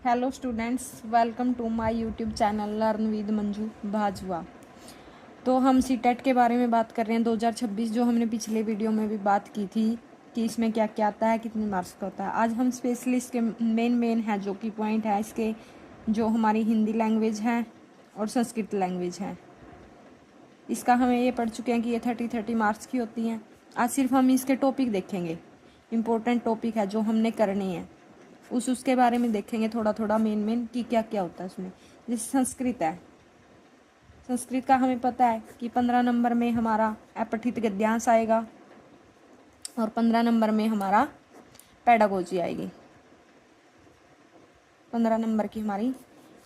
Hello students, welcome to my YouTube channel learn with Manju Bhajwa. तो हम CTET के बारे में बात कर रहे हैं 2026, जो हमने पिछले वीडियो में भी बात की थी कि इसमें क्या क्या आता है, कितने मार्क्स का होता है। आज हम स्पेशली इसके मेन है जो कि पॉइंट है इसके, जो हमारी हिंदी लैंग्वेज है और संस्कृत लैंग्वेज है, इसका हमें ये पढ़ चुके हैं कि ये 30 मार्क्स की होती हैं। आज सिर्फ हम इसके टॉपिक देखेंगे, इम्पोर्टेंट टॉपिक है जो हमने करने हैं, उसके बारे में देखेंगे थोड़ा थोड़ा मेन कि क्या क्या होता है उसमें। जैसे संस्कृत है, संस्कृत का हमें पता है कि 15 नंबर में हमारा अपठित गद्यांश आएगा और 15 नंबर में हमारा पेडागोजी आएगी। 15 नंबर की हमारी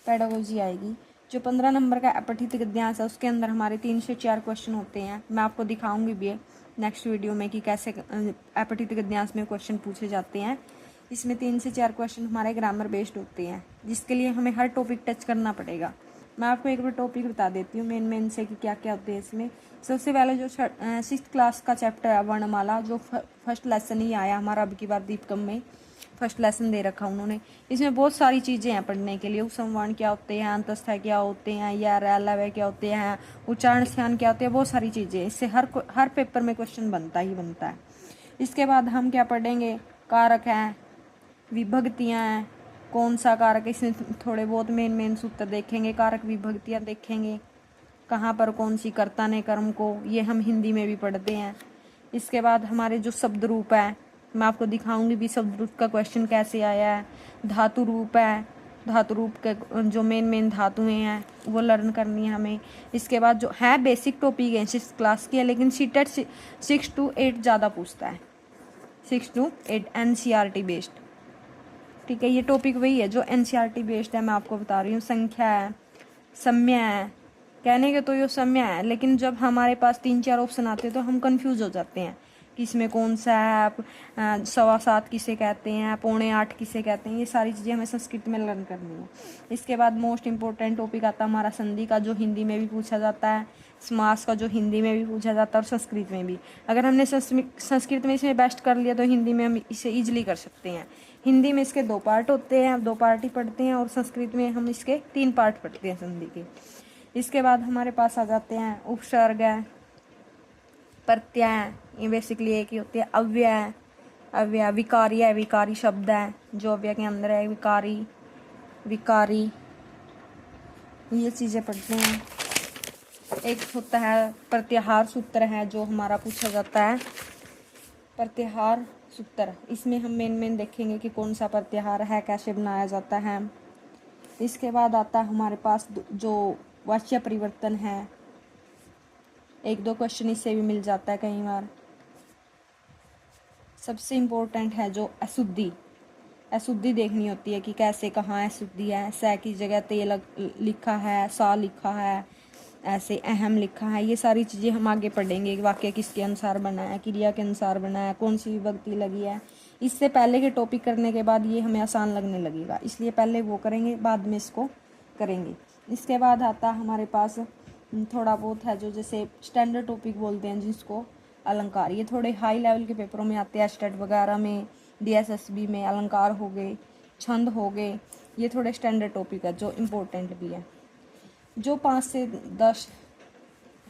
पेडागोजी आएगी। जो 15 नंबर का अपठित गद्यांश है उसके अंदर हमारे 3 से 4 क्वेश्चन होते हैं। मैं आपको दिखाऊंगी भी नेक्स्ट वीडियो में कि कैसे अपठित गद्यांश में क्वेश्चन पूछे जाते हैं। इसमें 3 से 4 क्वेश्चन हमारे ग्रामर बेस्ड होते हैं, जिसके लिए हमें हर टॉपिक टच करना पड़ेगा। मैं आपको एक बार टॉपिक बता देती हूँ मेन से कि क्या क्या होते हैं इसमें। सबसे पहले जो 6th क्लास का चैप्टर है वर्णमाला, जो फर्स्ट लेसन ही आया हमारा अब की बार दीपकम में, फर्स्ट लेसन दे रखा उन्होंने। इसमें बहुत सारी चीज़ें हैं पढ़ने के लिए। उपसंवर्ण क्या होते हैं, अंतस्थ क्या होते हैं, या रैलव क्या होते हैं, उच्चारण स्थान क्या होते हैं, बहुत सारी चीज़ें। इससे हर पेपर में क्वेश्चन बनता ही बनता है। इसके बाद हम क्या पढ़ेंगे, कारक हैं, विभक्तियाँ हैं, कौन सा कारक, इसमें थोड़े बहुत मेन सूत्र देखेंगे, कारक विभक्तियाँ देखेंगे, कहाँ पर कौन सी कर्ता ने कर्म को, ये हम हिंदी में भी पढ़ते हैं। इसके बाद हमारे जो शब्द रूप है, मैं आपको दिखाऊंगी भी शब्द रूप का क्वेश्चन कैसे आया है। धातु रूप है, धातु रूप के जो मेन धातुएं हैं वो लर्न करनी है हमें। इसके बाद जो है बेसिक टॉपिक है 6th क्लास की है, लेकिन सीटेट 6 to 8 ज़्यादा पूछता है, 6 to 8 NCERT बेस्ड। ठीक है, ये टॉपिक वही है जो NCERT बेस्ड है, मैं आपको बता रही हूँ। संख्या है, सम्य है, कहने के तो ये सम्य है, लेकिन जब हमारे पास 3-4 ऑप्शन आते हैं तो हम कंफ्यूज हो जाते हैं कि इसमें कौन सा है। 7.15 किसे कहते हैं, 7:45 किसे कहते हैं, ये सारी चीज़ें हमें संस्कृत में लर्न करनी है। इसके बाद मोस्ट इंपॉर्टेंट टॉपिक आता है हमारा संधि का, जो हिंदी में भी पूछा जाता है, समास का, जो हिंदी में भी पूछा जाता है और संस्कृत में भी। अगर हमने संस्कृत में इसमें बेस्ट कर लिया तो हिंदी में हम इसे ईजिली कर सकते हैं। हिंदी में इसके 2 पार्ट होते हैं, 2 पार्ट ही पढ़ते हैं, और संस्कृत में हम इसके 3 पार्ट पढ़ते हैं संधि के। इसके बाद हमारे पास आ जाते हैं उपसर्ग है, प्रत्यय, ये बेसिकली एक ही होती है। अव्यय है, अव्यय, विकारी है, विकारी शब्द है जो अव्यय के अंदर है, विकारी, विकारी, ये चीज़ें पढ़ते हैं। एक होता है प्रत्याहार सूत्र है जो हमारा पूछा जाता है, प्रत्याहार सूत्र। इसमें हम मेन देखेंगे कि कौन सा प्रत्याहार है, कैसे बनाया जाता है। इसके बाद आता है हमारे पास जो वाच्य परिवर्तन है, 1-2 क्वेश्चन इससे भी मिल जाता है कई बार। सबसे इम्पोर्टेंट है जो अशुद्धि, अशुद्धि देखनी होती है कि कैसे, कहाँ अशुद्धि है। स की जगह ते लिखा है, सा लिखा है, ऐसे अहम लिखा है, ये सारी चीज़ें हम आगे पढ़ेंगे। वाक्य किसके अनुसार बना है, क्रिया के अनुसार बना है, कौन सी विभक्ति लगी है। इससे पहले के टॉपिक करने के बाद ये हमें आसान लगने लगेगा, इसलिए पहले वो करेंगे, बाद में इसको करेंगे। इसके बाद आता है हमारे पास थोड़ा बहुत है जो जैसे स्टैंडर्ड टॉपिक बोलते हैं जिसको, अलंकार। ये थोड़े हाई लेवल के पेपरों में आते हैं, स्टेट वगैरह में, DSSB में। अलंकार हो गए, छंद हो गए, ये थोड़े स्टैंडर्ड टॉपिक है जो इम्पोर्टेंट भी है। जो 5 से 10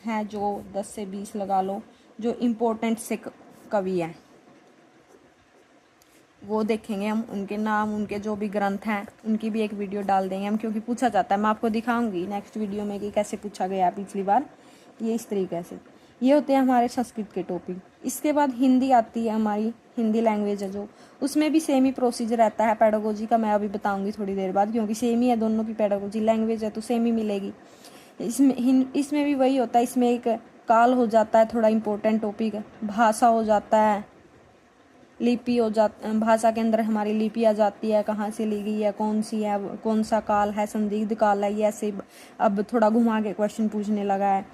हैं, जो 10 से 20 लगा लो, जो इम्पोर्टेंट से कवि हैं वो देखेंगे हम, उनके नाम, उनके जो भी ग्रंथ हैं उनकी भी एक वीडियो डाल देंगे हम, क्योंकि पूछा जाता है। मैं आपको दिखाऊंगी नेक्स्ट वीडियो में कि कैसे पूछा गया पिछली बार, ये इस तरीके से। ये होते हैं हमारे संस्कृत के टॉपिक। इसके बाद हिंदी आती है, हमारी हिंदी लैंग्वेज है जो, उसमें भी सेम ही प्रोसीजर रहता है पेडागोजी का। मैं अभी बताऊंगी थोड़ी देर बाद, क्योंकि सेम ही है दोनों की पेडागोजी, लैंग्वेज है तो सेम ही मिलेगी। इसमें भी वही होता है, इसमें एक काल हो जाता है, थोड़ा इम्पोर्टेंट टॉपिक, भाषा हो जाता है, लिपि हो जाता, भाषा के अंदर हमारी लिपि आ जाती है, कहाँ से ली गई है, कौन सी है, कौन सा काल है, संदिग्ध काल है, ये ऐसे अब थोड़ा घुमा के क्वेश्चन पूछने लगा है।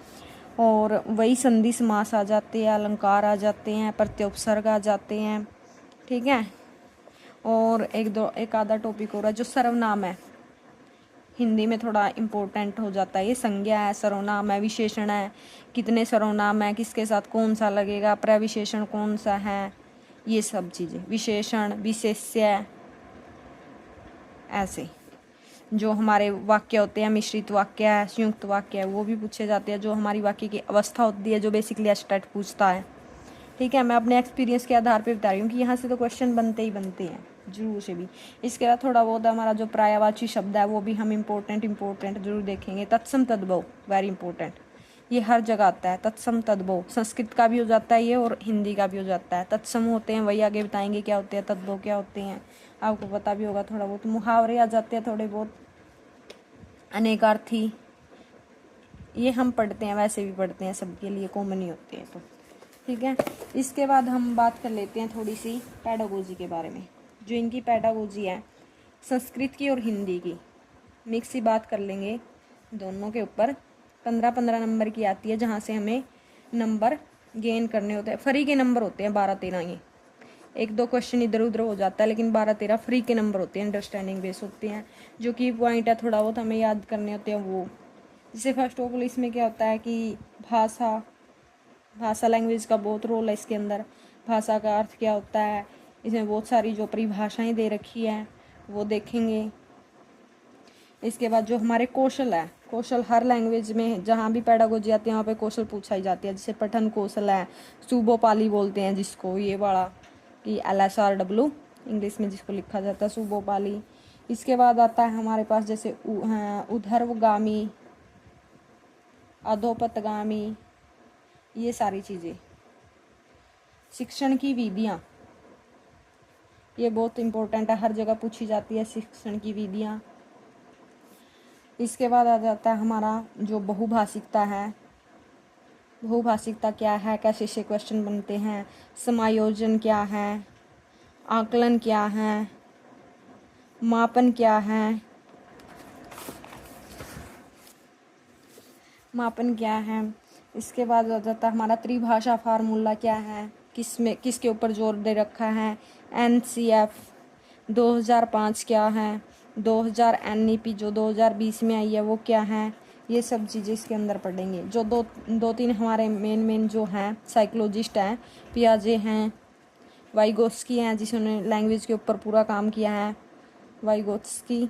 और वही संधि समास आ जाते हैं, अलंकार आ जाते हैं, प्रत्युपसर्ग आ जाते हैं। ठीक है, और एक आधा टॉपिक हो रहा है जो सर्वनाम है, हिंदी में थोड़ा इम्पोर्टेंट हो जाता है। ये संज्ञा है, सर्वनाम है, विशेषण है, कितने सर्वनाम है, किसके साथ कौन सा लगेगा, प्रविशेषण कौन सा है, ये सब चीज़ें, विशेषण, विशेष्य, ऐसे। जो हमारे वाक्य होते हैं, मिश्रित वाक्य है, संयुक्त वाक्य है, वो भी पूछे जाते हैं। जो हमारी वाक्य की अवस्था होती है, जो बेसिकली एस्टेट पूछता है। ठीक है, मैं अपने एक्सपीरियंस के आधार पे बता रही हूँ कि यहाँ से तो क्वेश्चन बनते ही बनते हैं जरूर से भी। इसके बाद थोड़ा बहुत हमारा जो पर्यायवाची शब्द है वो भी हम इम्पोर्टेंट जरूर देखेंगे। तत्सम तद्भव वेरी इंपॉर्टेंट, ये हर जगह आता है। तत्सम तद्भव संस्कृत का भी हो जाता है ये और हिंदी का भी हो जाता है। तत्सम होते हैं वही आगे बताएंगे क्या होते हैं, तद्भव क्या होते हैं आपको पता भी होगा। थोड़ा बहुत मुहावरे आ जाते हैं, थोड़े बहुत अनेकार्थी, ये हम पढ़ते हैं, वैसे भी पढ़ते हैं, सबके लिए कॉमन ही होते हैं। तो ठीक है, इसके बाद हम बात कर लेते हैं थोड़ी सी पेडागोजी के बारे में। जो इनकी पेडागोजी है संस्कृत की और हिंदी की मिक्स ही बात कर लेंगे दोनों के ऊपर। 15-15 नंबर की आती है, जहाँ से हमें नंबर गेन करने होते हैं। फ्री के नंबर होते हैं 12-13, ये 1-2 क्वेश्चन इधर उधर हो जाता है, लेकिन 12-13 फ्री के नंबर होते हैं, अंडरस्टैंडिंग बेस होते हैं। जो की पॉइंट है थोड़ा बहुत हमें याद करने होते हैं वो, जैसे फर्स्ट ऑफ ऑल इसमें क्या होता है कि भाषा लैंग्वेज का बहुत रोल है इसके अंदर। भाषा का अर्थ क्या होता है, इसमें बहुत सारी जो परिभाषाएं दे रखी है वो देखेंगे। इसके बाद जो हमारे कौशल है, कौशल हर लैंग्वेज में जहाँ भी पेडागोजी आती है वहाँ पे कौशल पूछा ही जाती है। जैसे पठन कौशल है, सुबोपाली बोलते हैं जिसको, ये वाला कि LSRW इंग्लिश में जिसको लिखा जाता है सुबोपाली। इसके बाद आता है हमारे पास जैसे ऊर्ध्वगामी, अधोपतगामी, ये सारी चीज़ें। शिक्षण की विधियाँ, ये बहुत इम्पोर्टेंट है, हर जगह पूछी जाती है शिक्षण की विधियाँ। इसके बाद आ जाता है हमारा जो बहुभाषिकता है। बहुभाषिकता क्या है, कैसे से क्वेश्चन बनते हैं, समायोजन क्या है, आकलन क्या है, मापन क्या है, इसके बाद आ जाता है हमारा त्रिभाषा फार्मूला क्या है, किसके ऊपर जोर दे रखा है, NCF 2005 क्या है, 2000 NEP जो 2020 में आई है वो क्या है, ये सब चीज़ें इसके अंदर पढ़ेंगे। जो दो तीन हमारे मेन जो हैं साइकोलॉजिस्ट हैं, पियाजे हैं, वाइगोत्स्की हैं जिन्होंने लैंग्वेज के ऊपर पूरा काम किया है, वाइगोत्स्की,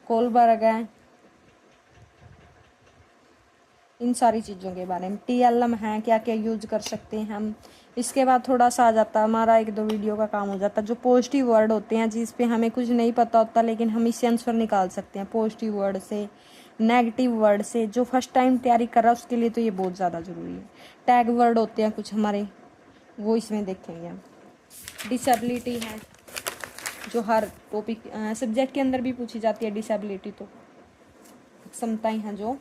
कोलबर्ग है, इन सारी चीज़ों के बारे में। TLM है, क्या क्या यूज कर सकते हैं हम। इसके बाद थोड़ा सा आ जाता है हमारा 1-2 वीडियो का काम हो जाता है जो पॉजिटिव वर्ड होते हैं, जिस पे हमें कुछ नहीं पता होता लेकिन हम इससे आंसर निकाल सकते हैं पॉजिटिव वर्ड से, नेगेटिव वर्ड से। जो फर्स्ट टाइम तैयारी कर रहा है उसके लिए तो ये बहुत ज़्यादा ज़रूरी है। टैग वर्ड होते हैं कुछ हमारे, वो इसमें देखेंगे हम। डिसेबिलिटी है जो हर टॉपिक सब्जेक्ट के अंदर भी पूछी जाती है। डिसेबिलिटी तो क्षमताएं हैं, जो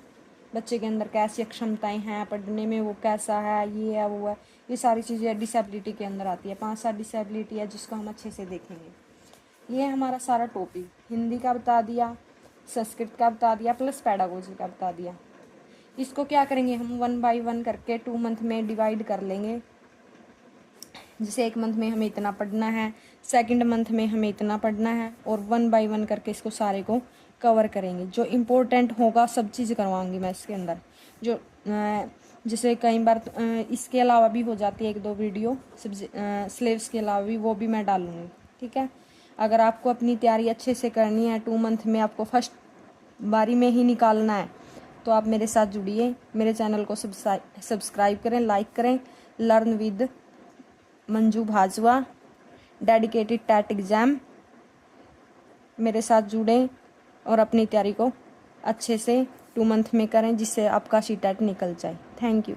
बच्चे के अंदर कैसी क्षमताएं हैं, पढ़ने में वो कैसा है, ये है वो है, ये सारी चीज़ें डिसेबिलिटी के अंदर आती है। 5-7 डिसेबिलिटी है जिसको हम अच्छे से देखेंगे। ये हमारा सारा टॉपिक हिंदी का बता दिया, संस्कृत का बता दिया, प्लस पेडागोजी का बता दिया। इसको क्या करेंगे हम 1 बाय 1 करके 2 मंथ में डिवाइड कर लेंगे। जैसे 1 मंथ में हमें इतना पढ़ना है, सेकंड मंथ में हमें इतना पढ़ना है, और 1 बाय 1 करके इसको सारे को कवर करेंगे। जो इम्पोर्टेंट होगा सब चीज़ करवाऊंगी मैं इसके अंदर। जो जैसे कई बार इसके अलावा भी हो जाती है 1-2 वीडियो सिलेबस के अलावा भी, वो भी मैं डालूँगी। ठीक है, अगर आपको अपनी तैयारी अच्छे से करनी है, 2 मंथ में आपको फर्स्ट बारी में ही निकालना है, तो आप मेरे साथ जुड़िए। मेरे चैनल को सब्सक्राइब करें, लाइक करें। Learn with Manju Bhajwa, dedicated TET exam, मेरे साथ जुड़ें और अपनी तैयारी को अच्छे से 2 मंथ में करें जिससे आपका CTET निकल जाए। Thank you.